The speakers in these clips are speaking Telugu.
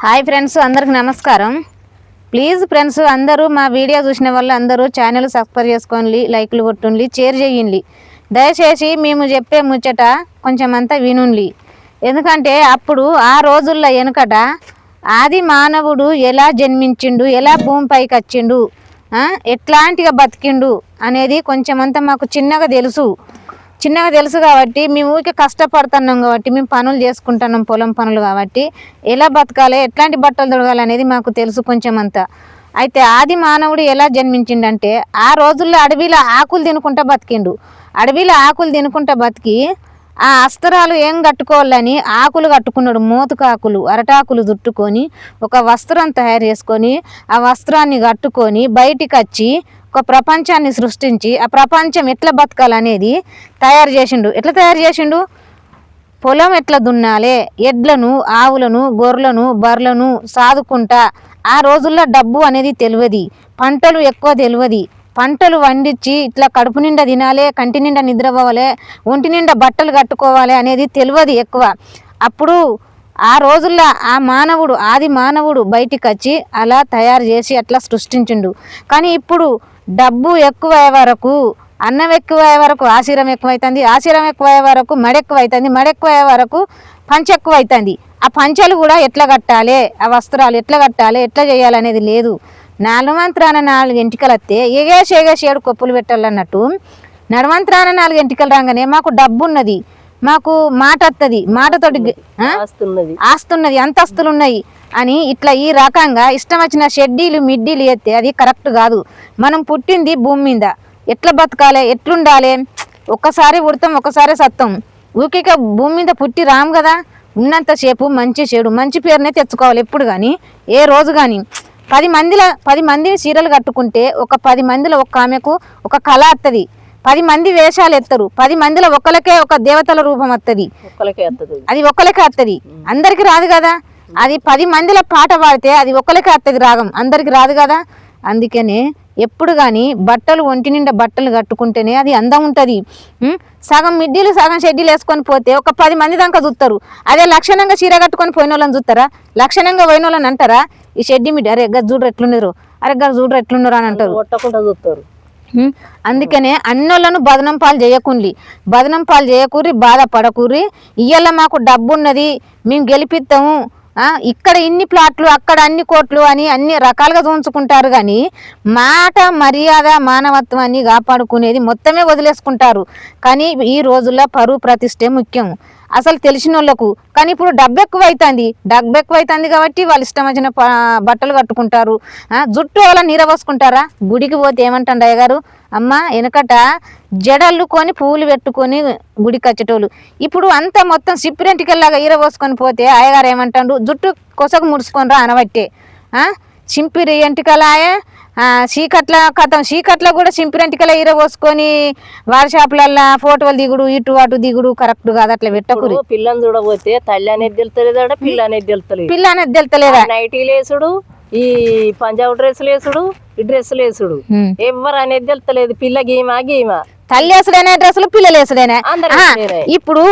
హాయ్ ఫ్రెండ్స్, అందరికి నమస్కారం. ప్లీజ్ ఫ్రెండ్స్, అందరూ మా వీడియో చూసిన వాళ్ళు అందరూ ఛానల్ సబ్స్క్రైబ్ చేసుకోండి, లైక్లు కొట్టుండి, షేర్ చేయండి. దయచేసి మేము చెప్పే ముచ్చట కొంచెం అంతా వినుండి. ఎందుకంటే అప్పుడు ఆ రోజుల్లో వెనుకట ఆది మానవుడు ఎలా జన్మించిండు, ఎలా భూమిపైకి వచ్చిండు, ఎట్లాంటిగా బతికిండు అనేది కొంచెం అంతా మాకు చిన్నగా తెలుసు కాబట్టి మేము ఊరికే కష్టపడుతున్నాం కాబట్టి మేము పనులు చేసుకుంటున్నాం, పొలం పనులు కాబట్టి ఎలా బతకాలి, ఎట్లాంటి బట్టలు తొడగాలి అనేది మాకు తెలుసు కొంచెం అంతా. అయితే ఆది మానవుడు ఎలా జన్మించిండంటే ఆ రోజుల్లో అడవిలో ఆకులు తినుకుంటా బతికి ఆ అస్త్రాలు ఏం కట్టుకోవాలని ఆకులు కట్టుకున్నాడు. మోతుకాకులు, అరటాకులు చుట్టుకొని ఒక వస్త్రం తయారు చేసుకొని ఆ వస్త్రాన్ని కట్టుకొని బయటికి వచ్చి ఒక ప్రపంచాన్ని సృష్టించి ఆ ప్రపంచం ఎట్లా బతకాలనేది తయారు చేసిండు. పొలం ఎట్లా దున్నాలే, ఎడ్లను, ఆవులను, గొర్రెలను, బర్రెలను సాదుకుంటా. ఆ రోజుల్లో డబ్బు అనేది తెలియదు, పంటలు ఎక్కువ తెలియదు. పంటలు వండించి ఇట్లా కడుపు నిండా తినాలి, కంటి నిండా నిద్రపోవాలి, ఒంటి నిండా బట్టలు కట్టుకోవాలి అనేది తెలియదు ఎక్కువ. అప్పుడు ఆ రోజుల్లో ఆది మానవుడు బయటికి వచ్చి అలా తయారు చేసి అట్లా సృష్టించిండు. కానీ ఇప్పుడు డబ్బు ఎక్కువయ్యే వరకు, అన్నం ఎక్కువయ్యే వరకు ఆశీరం ఎక్కువైతుంది, ఆశీరం ఎక్కువయ్యే వరకు మడెక్కువైతుంది, మడెక్కువయ్యే వరకు పంచ ఎక్కువైతుంది. ఆ పంచలు కూడా ఎట్లా కట్టాలి, ఆ వస్త్రాలు ఎట్లా కట్టాలి, ఎట్లా చేయాలనేది లేదు. 4 ఎంటికలు వస్తే ఎగేసి 7 కొప్పులు పెట్టాలన్నట్టు నడవంతరాన 4 ఎంటికలు రాగానే మాకు డబ్బు ఉన్నది, మాకు మాట వస్తుంది, మాటతోటి ఆస్తున్నది, అంతస్తులు ఉన్నాయి అని ఇట్లా ఈ రకంగా ఇష్టం వచ్చిన షెడ్డీలు మిడ్డీలు ఎత్తే అది కరెక్ట్ కాదు. మనం పుట్టింది భూమి మీద, ఎట్లా బతకాలి, ఎట్లుండాలి, ఒక్కసారి పుడతాం, ఒక్కసారి సత్తాం. ఊకిక భూమి మీద పుట్టి రాము కదా. ఉన్నంతసేపు మంచి పేరునే తెచ్చుకోవాలి ఎప్పుడు కానీ, ఏ రోజు కానీ. 10 మంది చీరలు కట్టుకుంటే ఒక 10 మందిలో ఒక్క ఆమెకు ఒక కళ వస్తుంది. 10 మంది వేషాలు ఎత్తారు, 10 మందిలో ఒకరికే ఒక దేవతల రూపం వస్తుంది, అది ఒక్కరికే వస్తుంది, అందరికి రాదు కదా. అది 10 మందిలో పాట పాడితే అది ఒక్కరికే వస్తుంది రాగం, అందరికి రాదు కదా. అందుకనే ఎప్పుడు కానీ బట్టలు ఒంటి నిండా బట్టలు కట్టుకుంటేనే అది అందం ఉంటుంది. సగం మిడ్డీలు సగం షెడ్డీలు వేసుకొని పోతే ఒక 10 మంది దాకా చూస్తారు. అదే లక్షణంగా చీర కట్టుకొని పోయిన వాళ్ళని చూస్తారా? లక్షణంగా పోయిన వాళ్ళని అంటారా ఈ షెడ్డీ మిడ్డీ అరే గది చూడరు ఎట్లున్నారు, అరే గది చూడరు ఎట్లున్నారు అని అంటారు. అందుకనే అన్నోళ్ళను బదనం పాలు చేయకూరి, బాధపడకూరి. ఇయ్యాల మాకు డబ్బు ఉన్నది, మేము గెలిపిస్తాము, ఇక్కడ ఇన్ని ప్లాట్లు, అక్కడ అన్ని కోట్లు అని అన్ని రకాలుగా చూంచుకుంటారు. కానీ మాట, మర్యాద, మానవత్వాన్ని కాపాడుకునేది మొత్తమే వదిలేసుకుంటారు. కానీ ఈ రోజుల్లో పరువు ప్రతిష్టే ముఖ్యం అసలు తెలిసిన వాళ్ళకు. కానీ ఇప్పుడు డబ్బు ఎక్కువైతుంది కాబట్టి వాళ్ళు ఇష్టం వచ్చిన బట్టలు కట్టుకుంటారు. జుట్టు వాళ్ళ నీర పోసుకుంటారా? గుడికి పోతే ఏమంటాడు అయ్యగారు, అమ్మ వెనకట జడలు కొని పువ్వులు పెట్టుకొని గుడికి వచ్చేటోళ్ళు. ఇప్పుడు అంతా మొత్తం సిప్పిరెంటికెళ్ళలాగా ఈర పోసుకొని పోతే అయ్యగారు ఏమంటాడు, జుట్టు కొసకు ముడుచుకొని రా అనబట్టే. చింపిరి ఎంటికలాయే చీకట్ల కూడా చింపిరెంటికల ఈర పోసుకొని వాట్సాప్లల్లో ఫోటోలు దిగుడు, ఇటు అటు దిగుడు కరెక్ట్ కాదు. అట్లా పెట్టకూడదు. పిల్లని చూడబోతే తల్లి అనేది తెలుస్తలేదా, పిల్ల అనేది తెలుస్తలేదా, నైటీలు వేసుడు, ఈ పంజాబ్ డ్రెస్సులు వేసుడు, ఈ డ్రెస్సులు వేసుడు, ఎవరు అనేది తెలుస్తలేదు. పిల్ల గీమా తల్లి వేసుడైనా డ్రెస్సులు, పిల్లలు వేసుడైనా. ఇప్పుడు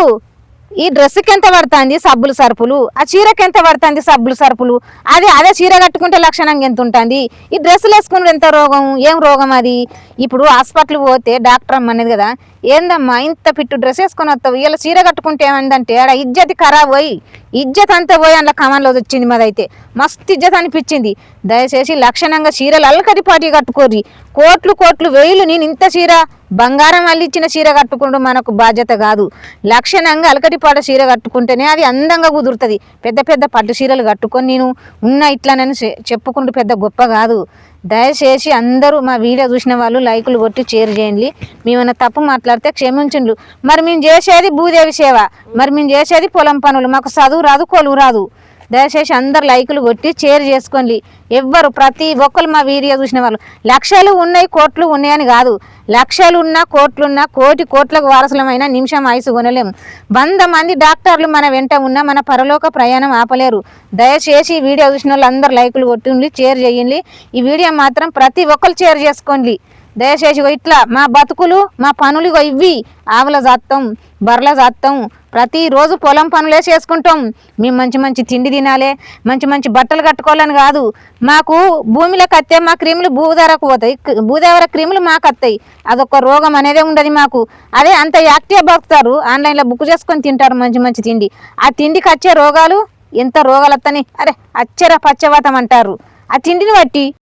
ఈ డ్రెస్కి ఎంత పడుతుంది సబ్బులు సరుపులు, ఆ చీరకి ఎంత పడుతుంది సబ్బులు సరుపులు. అదే చీర కట్టుకుంటే లక్షణంగా ఎంత ఉంటుంది, ఈ డ్రెస్సులు వేసుకుంటే ఎంత రోగం, ఏం రోగం అది. ఇప్పుడు హాస్పిటల్ పోతే డాక్టర్ అమ్మనేది కదా, ఏందమ్మా ఇంత పిట్టు డ్రెస్ వేసుకొని వస్తావు, ఇలా చీర కట్టుకుంటే ఏమైందంటే ఆడ ఇజ్జత్ ఖరాబ్ పోయి, ఇజ్జత్ అంతా పోయి అందులో కమాన్లో వచ్చింది. మాదైతే మస్తు ఇజ్జత్ అనిపించింది. దయచేసి లక్షణంగా చీరలు అల్లకటిపాటి కట్టుకోర్రి. కోట్లు వేలు, నేను ఇంత చీర బంగారం అల్లిచ్చిన చీర కట్టుకుంటూ మనకు బాధ్యత కాదు. లక్షణంగా అలకటిపాట చీర కట్టుకుంటేనే అది అందంగా కుదురుతుంది. పెద్ద పట్టు చీరలు కట్టుకొని నేను ఉన్న ఇట్లానని చెప్పుకుంటూ పెద్ద గొప్ప కాదు. దయచేసి అందరూ మా వీడియో చూసిన వాళ్ళు లైకులు కొట్టి షేర్ చేయండి. మేమైనా తప్పు మాట్లాడితే క్షమించండి. మరి మేము చేసేది భూదేవి సేవ, మరి మేము చేసేది పొలం పనులు, మాకు చదువు రాదు, కొలువు రాదు. దయచేసి అందరు లైకులు కొట్టి షేర్ చేసుకోండి. ఎవ్వరు ప్రతి ఒక్కరు మా వీడియో చూసిన వాళ్ళు లక్షలు ఉన్నాయి, కోట్లు ఉన్నాయని కాదు. లక్షలున్నా, కోట్లున్నా, కోట్లకు వారసులమైన నిమిషం ఆయుసు కొనలేము. 100 మంది డాక్టర్లు మన వెంట ఉన్న మన పరలోక ప్రయాణం ఆపలేరు. దయచేసి ఈ వీడియో చూసిన వాళ్ళు అందరు లైకులు కొట్టి షేర్ చేయండి. ఈ వీడియో మాత్రం ప్రతి ఒక్కరు షేర్ చేసుకోండి. దయచేసి ఇట్లా మా బతుకులు, మా పనులు ఇవి ఆవుల జాత్తం, బర్రెల జాత్తం, ప్రతిరోజు పొలం పనులే చేసుకుంటాం. మేము మంచి మంచి తిండి తినాలి, మంచి మంచి బట్టలు కట్టుకోవాలని కాదు. మాకు భూమిలోకి వస్తే మా క్రిములు భూధారకు పోతాయి, భూదేవర క్రిములు మాకు వస్తాయి. అదొక రోగం అనేదే ఉండదు మాకు. అదే అంత యాక్టివ్గా బతుకుతారు, ఆన్లైన్లో బుక్ చేసుకొని తింటారు మంచి మంచి తిండి. ఆ తిండికి వచ్చే రోగాలు ఎంత రోగాలు వస్తాయి, అరే అచ్చర పచ్చవాతం అంటారు ఆ తిండిని బట్టి.